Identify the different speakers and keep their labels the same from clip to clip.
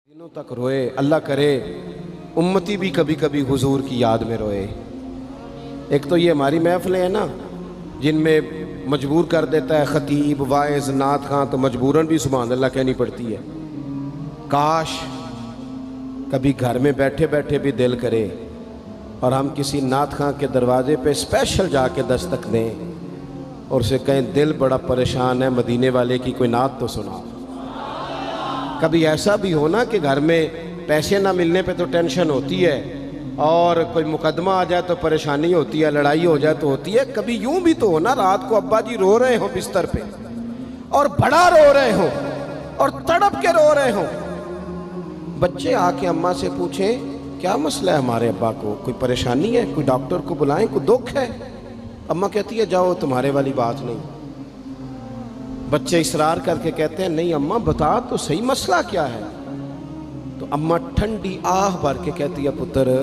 Speaker 1: दिनों तक रोए। अल्लाह करे उम्मती भी कभी कभी हुजूर की याद में रोए। एक तो ये हमारी महफिलें हैं ना जिनमें मजबूर कर देता है ख़तीब वाइज़ नात खां, तो मजबूरन भी सुभान अल्लाह कहनी पड़ती है। काश कभी घर में बैठे बैठे भी दिल करे और हम किसी नात खां के दरवाजे पे स्पेशल जाके दस्तक दें और उसे कहें दिल बड़ा परेशान है, मदीने वाले की कोई नात तो सुना। कभी ऐसा भी हो ना कि घर में पैसे ना मिलने पे तो टेंशन होती है और कोई मुकदमा आ जाए तो परेशानी होती है, लड़ाई हो जाए तो होती है। कभी यूं भी तो हो ना रात को अब्बा जी रो रहे हो बिस्तर पे और बड़ा रो रहे हो और तड़प के रो रहे हो। बच्चे आके अम्मा से पूछें क्या मसला है हमारे अब्बा को, कोई परेशानी है, कोई डॉक्टर को बुलाएं, कोई दुख है। अम्मा कहती है जाओ तुम्हारे वाली बात नहीं। बच्चे इसरार करके कहते हैं नहीं अम्मा बता तो सही मसला क्या है। तो अम्मा ठंडी आह भर के कहती है पुत्र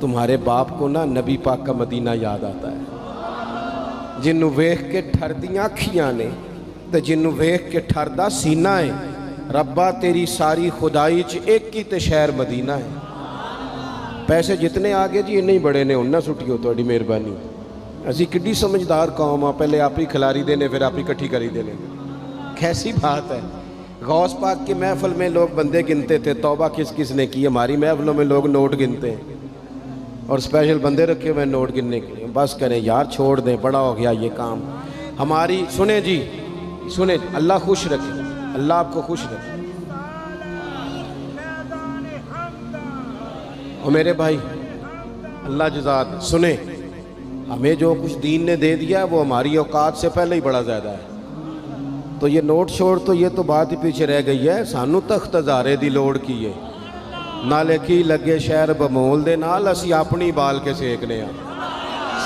Speaker 1: तुम्हारे बाप को ना नबी पाक का मदीना याद आता है, जिन्नू वेख के ठरदियां अखियां ने ते जिन्नू वेख के ठरदा सीना है। रब्बा तेरी सारी खुदाई च एक ही ते शहर मदीना है। पैसे जितने आगे जी इन्ने ही बड़े ने उन्ना सुटियो थोड़ी मेहरबानी। असी किड्डी समझदार कौम आ, पहले आप ही खिलारी देने फिर आप ही इकट्ठी करी देने। कैसी बात है। गौस पाक की महफिल में लोग बंदे गिनते थे, तौबा किस किस ने की। हमारी महफिलों में लोग नोट गिनते हैं और स्पेशल बंदे रखे हुए नोट गिनने के लिए। बस करें यार, छोड़ दें, बड़ा हो गया ये काम हमारी। सुने जी सुने, अल्लाह खुश रखे, अल्लाह आपको खुश रखे। और मेरे भाई अल्लाह जज़ात सुने, हमें जो कुछ दीन ने दे दिया है वो हमारी औकात से पहले ही बड़ा ज़्यादा है। तो ये नोट छोड़ तो ये तो बात ही पीछे रह गई है। सानू तख्त हज़ारे दी लोड़ की है, नाले की लगे शहर बमोल दे नाल असी अपनी बाल के सेकने आ,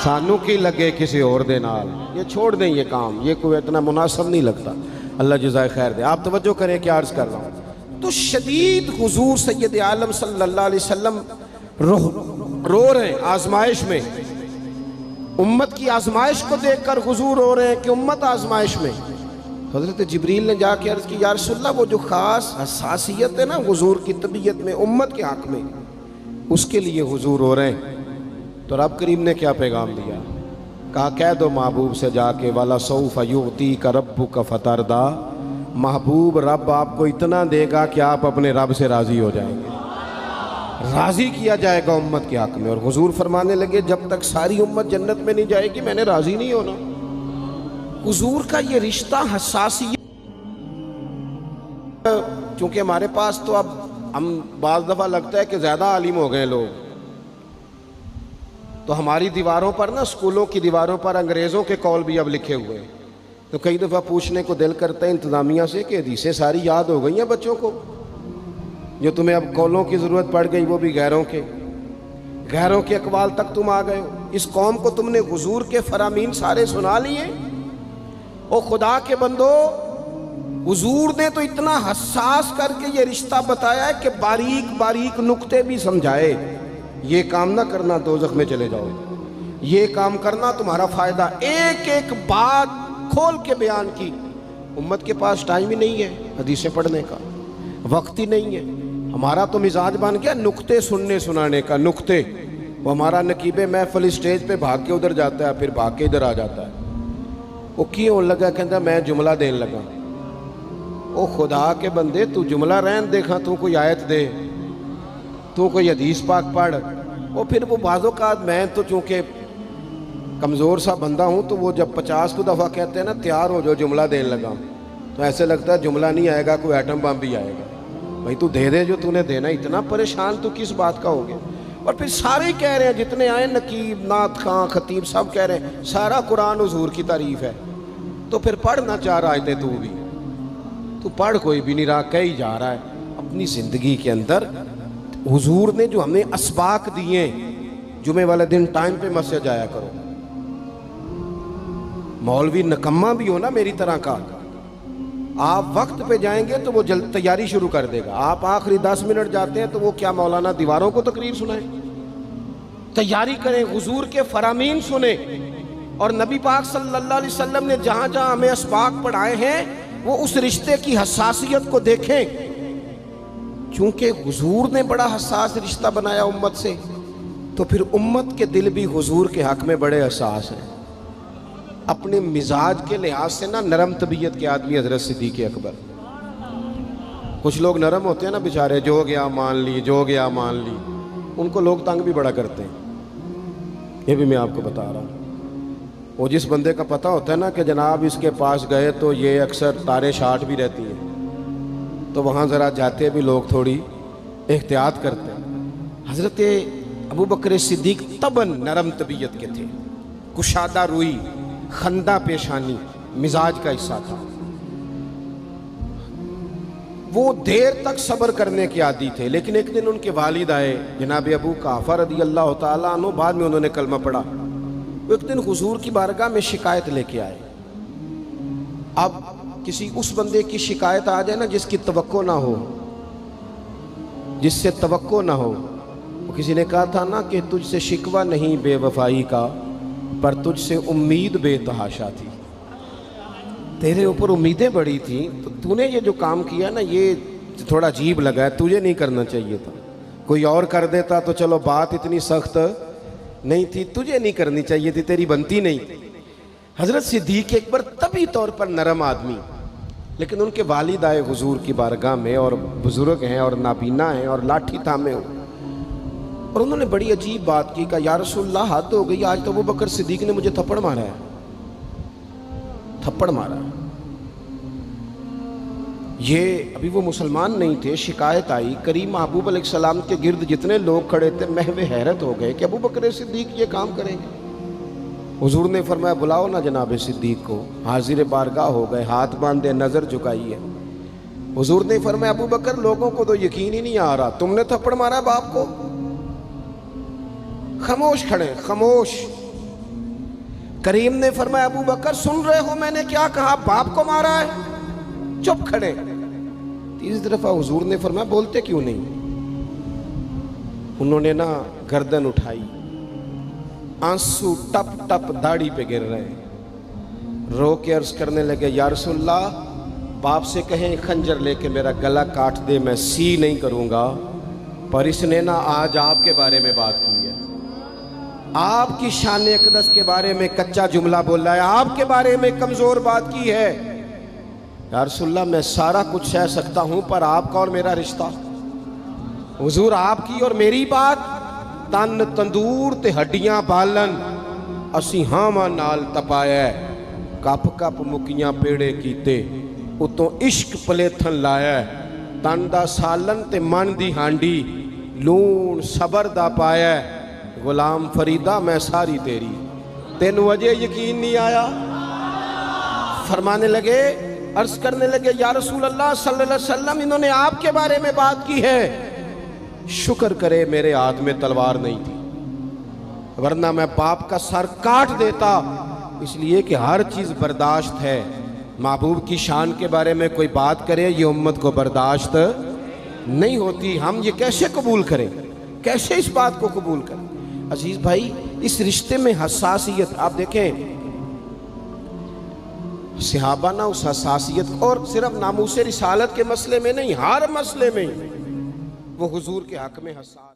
Speaker 1: सानू की लगे किसी और दे नाल। ये छोड़ दें ये काम, ये कोई इतना मुनासिब नहीं लगता। अल्लाह जज़ाए खैर दे। आप तवज्जो करें क्या अर्ज़ कर रहा हूँ। तो शदीद हुजूर सैयद आलम सल्लल्लाहु अलैहि वसल्लम रो रहे हैं आजमाइश में। उम्मत की आजमाइश को देखकर हुजूर रो रहे हैं कि उम्मत आजमाइश में। हज़रत जिब्रील ने जाके अर्ज़ की या रसूलल्लाह वो जो ख़ास हसासियत है ना हुजूर की तबीयत में उम्मत के हक़ में, उसके लिए हुजूर रो रहे हैं। तो रब करीम ने क्या पैगाम दिया, कहा कह दो महबूब से जाके वाला सौफ युती का रब्बु का फतरदा, महबूब रब आपको इतना देगा कि आप अपने रब से राज़ी हो जाएंगे, राज़ी किया जाएगा उम्मत के हक़ में। और हुजूर फरमाने लगे जब तक सारी उम्मत जन्नत में नहीं जाएगी मैंने राज़ी नहीं होना। हुजूर का ये रिश्ता हसासियत, चूँकि हमारे पास तो अब हम बाज़ दफ़ा लगता है कि ज़्यादा आलिम हो गए लोग, तो हमारी दीवारों पर ना, स्कूलों की दीवारों पर अंग्रेज़ों के कौल भी अब लिखे हुए हैं। तो कई दफ़ा पूछने को दिल करता है इंतज़ामिया से कि हदीसें सारी याद हो गई हैं बच्चों को, जो तुम्हें अब कौलों की ज़रूरत पड़ गई वो भी गैरों के अकवाल तक तुम आ गए हो। इस कौम को तुमने हुजूर के फरामीन सारे सुना लिए। ओ खुदा के बंदो, हुजूर ने तो इतना हसास करके ये रिश्ता बताया है कि बारीक बारीक नुक्ते भी समझाए। ये काम ना करना दोज़ख में चले जाओ, ये काम करना तुम्हारा फ़ायदा। एक एक बात खोल के बयान की। उम्मत के पास टाइम ही नहीं है हदीसें पढ़ने का, वक्त ही नहीं है। हमारा तो मिजाज बन गया नुक्ते सुनने सुनाने का। नुक्ते वो हमारा नकीबे महफिल स्टेज पे भाग के उधर जाता है, फिर भाग के इधर आ जाता है। वो की होने लगा, कहता मैं जुमला देन लगा। ओ खुदा के बंदे तू जुमला रहन देखा, तू कोई आयत दे, तू कोई हदीस पाक पढ़। वो फिर वो बाज़ों का मैं तो चूँकि कमज़ोर सा बंदा हूँ, तो वो जब 50 को दफ़ा कहते हैं ना तैयार हो जाओ जुमला देन लगा, तो ऐसे लगता है जुमला नहीं आएगा, कोई एटम बम भी आएगा। भाई तू दे दे जो तूने देना, इतना परेशान तू किस बात का हो गया। और फिर सारे कह रहे हैं जितने आए, नकीब नात खां खतीब सब कह रहे हैं सारा कुरान हुजूर की तारीफ़ है। तो फिर पढ़ना चाह रहा है तू भी, तू पढ़, कोई भी नहीं रहा, कही जा रहा है अपनी ज़िंदगी के अंदर। हुजूर ने जो हमें असबाक दिए, जुमे वाले दिन टाइम पे मस्जिद जाया करो। मौलवी नकम्मा भी हो ना मेरी तरह का, आप वक्त पे जाएंगे तो वो जल्द तैयारी शुरू कर देगा। आप आखिरी 10 मिनट जाते हैं तो वो क्या मौलाना दीवारों को तकरीर सुनाए। तैयारी करें, हुजूर के फरामीन सुने। और नबी पाक सल्लल्लाहु अलैहि वसल्लम ने जहाँ जहाँ हमें असबाक पढ़ाए हैं वो उस रिश्ते की हसासियत को देखें। چونکہ حضور نے بڑا حساس رشتہ بنایا امت سے، تو پھر امت کے دل بھی حضور کے حق میں بڑے حساس ہیں۔ اپنے مزاج کے لحاظ سے نا نرم طبیعت کے آدمی حضرت صدیق اکبر۔ کچھ لوگ نرم ہوتے ہیں نا بیچارے، جو گیا مان لی، جو گیا مان لی، ان کو لوگ تنگ بھی بڑا کرتے ہیں۔ یہ بھی میں آپ کو بتا رہا ہوں۔ وہ جس بندے کا پتہ ہوتا ہے نا کہ جناب اس کے پاس گئے تو یہ اکثر تارے شاٹ بھی رہتی ہیں، تو وہاں ذرا جاتے بھی لوگ تھوڑی احتیاط کرتے ہیں۔ حضرت ابو بکر صدیق طبعاً نرم طبیعت کے تھے، کشادہ روئی، خندہ پیشانی مزاج کا حصہ تھا۔ وہ دیر تک صبر کرنے کے عادی تھے، لیکن ایک دن ان کے والد آئے جناب ابو قحافہ رضی اللہ تعالیٰ عنہ، بعد میں انہوں نے کلمہ پڑھا۔ وہ ایک دن حضور کی بارگاہ میں شکایت لے کے آئے۔ اب کسی اس بندے کی شکایت آ جائے نا جس کی توقع نہ ہو، جس سے توقع نہ ہو۔ کسی نے کہا تھا نا کہ تجھ سے شکوہ نہیں بے وفائی کا، پر تجھ سے امید بے تحاشا تھی۔ تیرے اوپر امیدیں بڑی تھیں، تو تو نے یہ جو کام کیا نا یہ تھوڑا عجیب لگا ہے، تجھے نہیں کرنا چاہیے تھا۔ کوئی اور کر دیتا تو چلو بات اتنی سخت نہیں تھی، تجھے نہیں کرنی چاہیے تھی، تیری بنتی نہیں تھی۔ حضرت صدیق اکبر طبی طور پر نرم آدمی، لیکن ان کے والد آئے حضور کی بارگاہ میں، اور بزرگ ہیں اور نابینا ہیں اور لاٹھی تھامے ہو، اور انہوں نے بڑی عجیب بات کی، کہا یا رسول اللہ حد ہو گئی، آج تو ابو بکر صدیق نے مجھے تھپڑ مارا ہے، تھپڑ مارا ہے۔ یہ ابھی وہ مسلمان نہیں تھے، شکایت آئی، کریم محبوب علیہ السلام کے گرد جتنے لوگ کھڑے تھے محو حیرت ہو گئے کہ ابو بکر صدیق یہ کام کریں گے۔ حضور نے فرمایا بلاؤ نا جناب صدیق کو، حاضر بارگاہ ہو گئے، ہاتھ باندھے، نظر جھکائی ہے۔ حضور نے فرمایا ابو بکر لوگوں کو تو یقین ہی نہیں آ رہا، تم نے تھپڑ مارا باپ کو؟ خاموش کھڑے، خاموش۔ کریم نے فرمایا ابو بکر سن رہے ہو میں نے کیا کہا، باپ کو مارا ہے؟ چپ کھڑے۔ تیسری دفعہ حضور نے فرمایا بولتے کیوں نہیں؟ انہوں نے نا گردن اٹھائی، آنسو ٹپ ٹپ داڑھی پہ گر رہے، رو کے عرض کرنے لگے یا رسول اللہ باپ سے کہیں خنجر لے کے میرا گلا کاٹ دے، میں سی نہیں کروں گا، پر اس نے نا آج آپ کے بارے میں بات کی ہے، آپ کی شان اقدس کے بارے میں کچا جملہ بولا ہے، آپ کے بارے میں کمزور بات کی ہے۔ یا رسول اللہ میں سارا کچھ سہ سکتا ہوں، پر آپ کا اور میرا رشتہ، حضور آپ کی اور میری بات، تن تندور تے ہڈیاں بالن، اسی ہاواں نال تپایا، کپ کپ مکیاں پیڑے کیتے، اتوں عشق پلیتھن لایا، تن دا سالن تے من دی ہانڈی، لون صبر دا پایا، غلام فریدہ میں ساری تیری، تینوں وجہ یقین نہیں آیا؟ فرمانے لگے، عرض کرنے لگے یا رسول اللہ صلی اللہ علیہ وسلم انہوں نے آپ کے بارے میں بات کی ہے، شکر کرے میرے ہاتھ میں تلوار نہیں تھی، ورنہ میں باپ کا سر کاٹ دیتا، اس لیے کہ ہر چیز برداشت ہے۔ محبوب کی شان کے بارے میں کوئی بات کرے یہ امت کو برداشت نہیں ہوتی، ہم یہ کیسے قبول کریں، کیسے اس بات کو قبول کریں؟ عزیز بھائی اس رشتے میں حساسیت، آپ دیکھیں صحابہ نا اس حساسیت، اور صرف ناموس رسالت کے مسئلے میں نہیں، ہر مسئلے میں وہ حضور کے حق میں حساس